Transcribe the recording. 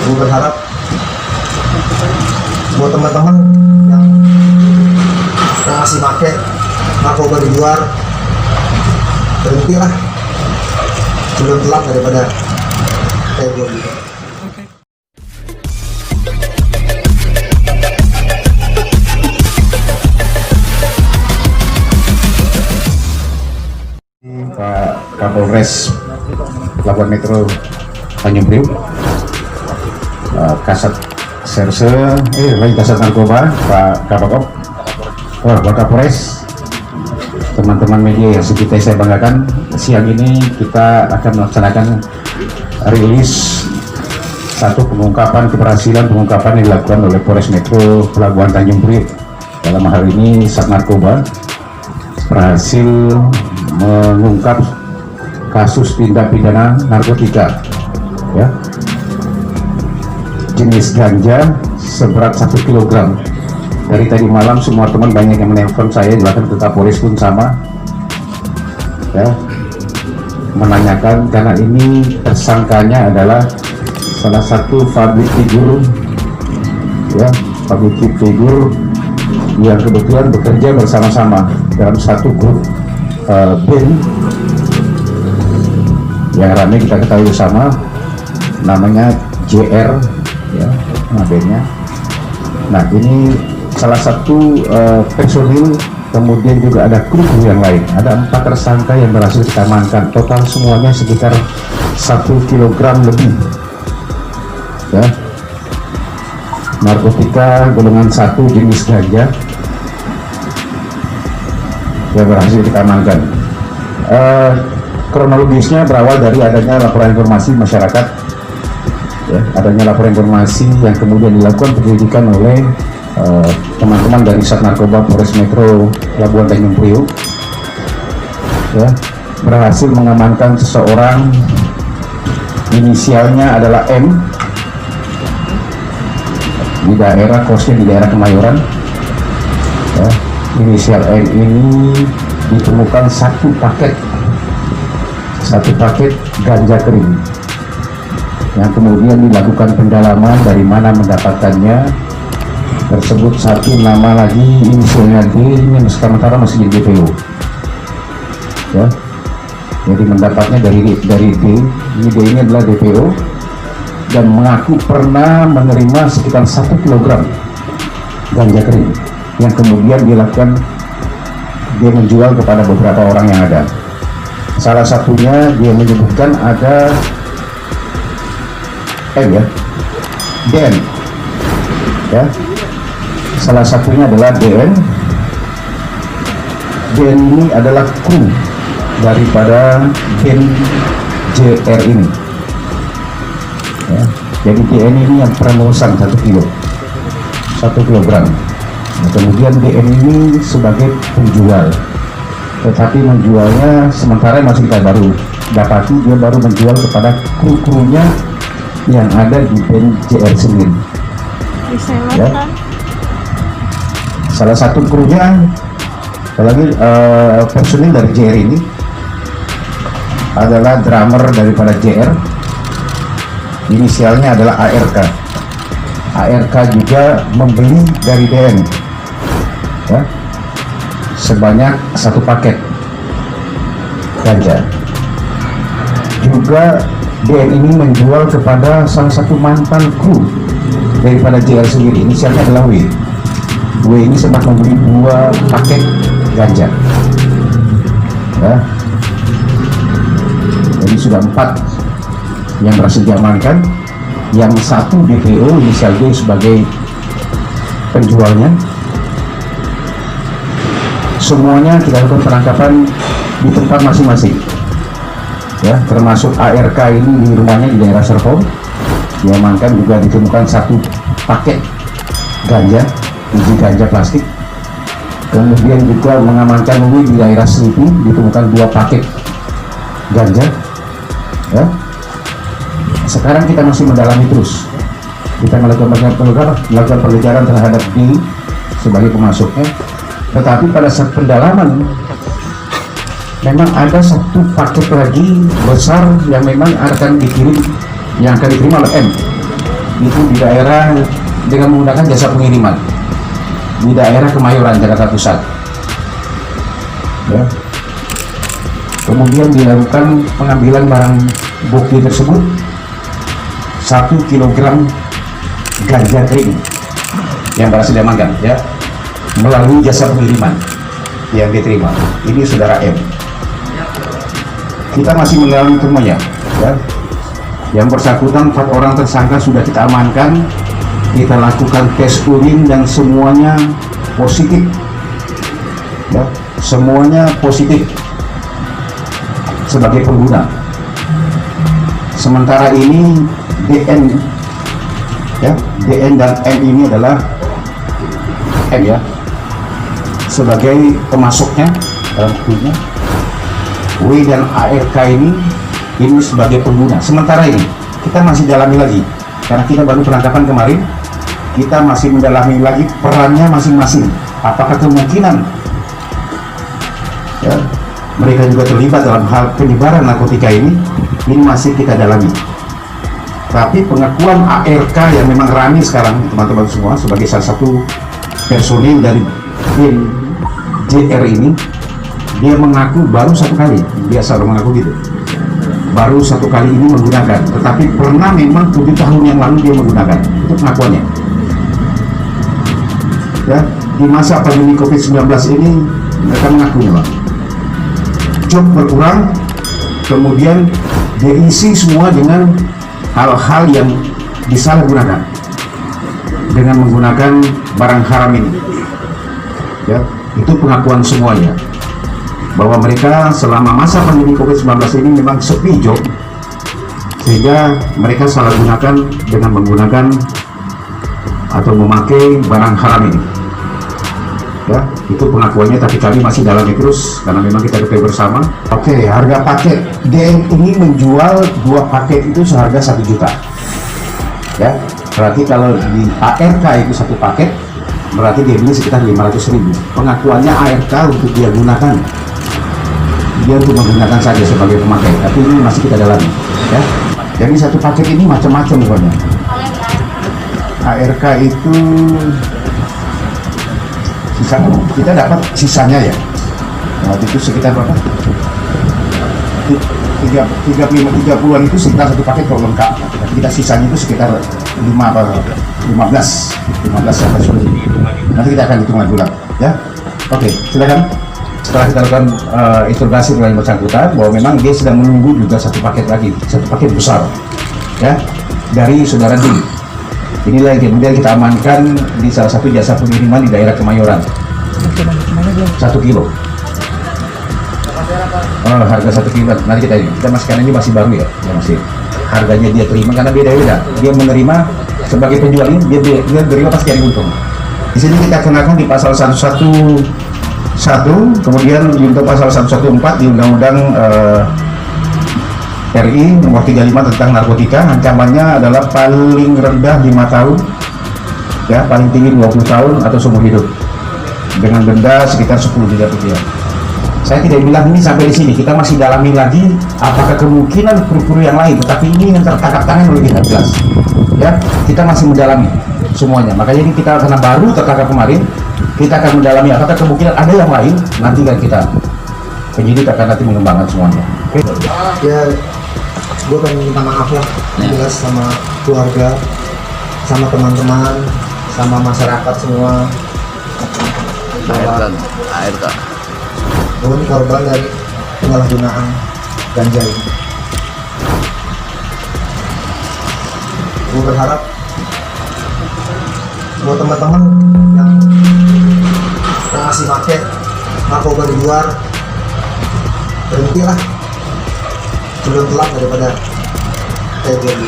Gue berharap buat teman-teman yang masih pakai narkoba di luar, berhentilah, belum telat daripada kayak gue gitu. Pak Kapolres Labuan Metro Tanjung Priok, Kasat Serse, Kasat Narkoba, Pak Kapolres, Pak Kapolres, teman-teman media yang seperti saya banggakan, siang ini kita akan melaksanakan rilis satu keberhasilan pengungkapan yang dilakukan oleh Polres Metro Pelabuhan Tanjung Priok. Dalam hal ini Sat Narkoba berhasil mengungkap kasus tindak pidana narkotika, ya, jenis ganja seberat 1 kg. Dari tadi malam semua teman banyak yang menelpon saya, bahkan ke Kapolres pun sama, ya, menanyakan karena ini tersangkanya adalah salah satu public figure, ya, public figure yang kebetulan bekerja bersama-sama dalam satu grup band yang ramai kita ketahui bersama, namanya JR, ya, bandnya. Nah, ini salah satu personil, kemudian juga ada kru yang lain. Ada 4 tersangka yang berhasil kita amankan. Total semuanya sekitar 1 kg lebih, ya, narkotika golongan 1 jenis ganja yang berhasil kita amankan. Kronologisnya berawal dari adanya laporan informasi masyarakat, ya, adanya laporan informasi yang kemudian dilakukan penyelidikan oleh teman-teman dari Sat Narkoba Polres Metro Labuan Tanjung Priok, ya, berhasil mengamankan seseorang, inisialnya adalah M, di daerah kosnya di daerah Kemayoran, ya. Inisial N ini ditemukan satu paket ganja kering yang kemudian dilakukan pendalaman dari mana mendapatkannya. Tersebut satu nama lagi inisialnya D, ini sementara masih jadi DPO, ya, jadi mendapatnya dari D. Ini D ini adalah DPO dan mengaku pernah menerima sekitar 1 kg ganja kering yang kemudian dia menjual kepada beberapa orang yang ada. Salah satunya dia menyebutkan ada M, ya, DN, ya, salah satunya adalah DN. DN ini adalah kru daripada band JR ini, ya. Jadi DN ini yang pernah memesan 1 kg. Nah, kemudian DN ini sebagai penjual, tetapi menjualnya sementara masih kita baru dapati, dia baru menjual kepada kru-krunya yang ada di band JR sendiri, ya. Salah satu krunya, apalagi personil dari JR ini adalah drummer daripada JR, inisialnya adalah ARK. ARK juga membeli dari DN, ya, sebanyak 1 paket ganja. Juga DN ini menjual kepada salah satu mantan kru daripada JR sendiri, inisialnya adalah W. W ini sempat membeli 2 paket ganja, ya. Jadi sudah 4 yang berhasil diamankan, yang 1 DPO inisial D sebagai penjualnya. Semuanya kita lakukan penangkapan di tempat masing-masing, ya, termasuk ARK ini di rumahnya di daerah Serpong diamankan. Juga ditemukan 1 paket ganja, biji ganja plastik. Kemudian juga mengamankan di daerah Selipi, ditemukan 2 paket ganja, ya. Sekarang kita masih mendalami terus, kita melakukan pengejaran terhadap D sebagai pemasoknya. Tetapi pada saat pendalaman memang ada 1 paket lagi besar yang memang akan diterima oleh M, itu di daerah dengan menggunakan jasa pengiriman di daerah Kemayoran, Jakarta Pusat. Ya. Kemudian dilakukan pengambilan barang bukti tersebut 1 kilogram ganja kering yang berhasil diamankan, ya, melalui jasa pengiriman yang diterima. Ini saudara M. Kita masih mendalami semuanya, ya. Yang bersangkutan 4 orang tersangka sudah kita amankan, kita lakukan tes urin dan semuanya positif, ya, semuanya positif sebagai pengguna. Sementara ini DN, ya, DN dan M ini adalah M, ya, sebagai pemasoknya dalam bukunya. W dan ARK ini sebagai pengguna. Sementara ini kita masih dalami lagi karena kita baru penangkapan kemarin. Kita masih mendalami lagi perannya masing-masing. Apakah kemungkinan, ya, mereka juga terlibat dalam hal penyebaran narkotika ini masih kita dalami. Tapi pengakuan ARK yang memang rame sekarang teman-teman semua sebagai salah satu personil dari tim JR ini, dia mengaku baru 1 kali, biasa orang mengaku gitu, baru 1 kali ini menggunakan, tetapi pernah memang 7 tahun yang lalu dia menggunakan. Itu pengakuannya, ya. Di masa pandemi COVID-19 ini mereka mengaku memang job berkurang, kemudian diisi semua dengan hal-hal yang disalahgunakan dengan menggunakan barang haram ini, ya. Itu pengakuan semuanya bahwa mereka selama masa pandemi COVID-19 ini memang sepi job, sehingga mereka salah gunakan dengan menggunakan atau memakai barang haram ini, ya. Itu pengakuannya, tapi kami masih dalami terus karena memang kita ketahui bersama. Oke, harga paket DN ini menjual 2 paket itu seharga 1 juta, ya. Berarti kalau di ARK itu 1 paket berarti dia beli sekitar 500.000. Pengakuannya ARK untuk dia gunakan, dia untuk menggunakan saja sebagai pemakai, tapi ini masih kita dalami, ya. Jadi 1 paket ini macam-macam pokoknya. ARK itu kita dapat sisanya, ya. Waktu itu sekitar berapa? 30-an itu sekitar 1 paket kalau lengkap. Kita sisanya itu sekitar 15 sampai 10. Nanti kita akan hitung lagi ulang, ya. Oke, silakan. Setelah kita lakukan interogasi dengan yang bersangkutan bahwa memang dia sedang menunggu juga 1 paket lagi, 1 paket besar, ya, dari saudara D. Inilah yang kemudian kita amankan di salah satu jasa pengiriman di daerah Kemayoran. 1 kilo. Oh, harga 1 kilo. Nanti kita masih, karena ini masih baru, ya, masih harganya dia terima karena beda-beda. Dia menerima sebagai penjual ini, dia terima pasti cari untung. Di sini kita kenakan di pasal 111, kemudian untuk pasal 114 di Undang-Undang RI nomor 35 tentang narkotika. Ancamannya adalah paling rendah 5 tahun, ya, paling tinggi 20 tahun atau seumur hidup dengan denda sekitar 10 miliar rupiah. Saya tidak bilang ini sampai di sini, kita masih dalami lagi apakah kemungkinan kru-kru yang lain, tetapi ini yang tertangkap tangan oleh kita, jelas, ya. Kita masih mendalami semuanya, makanya ini kita karena baru tertangkap kemarin, kita akan mendalami apakah kemungkinan ada yang lain. Nanti kan kita penyidik akan nanti mengembangkan semuanya. Oke. Ya, gue pengen minta maaf lah, jelas, sama keluarga, sama teman-teman, sama masyarakat semua, bahwa gue ini korban dari penyalahgunaan ganja ini. Gue berharap buat teman-teman yang masih pakai narkoba di luar, berhentilah sebelum telat daripada kayak gini.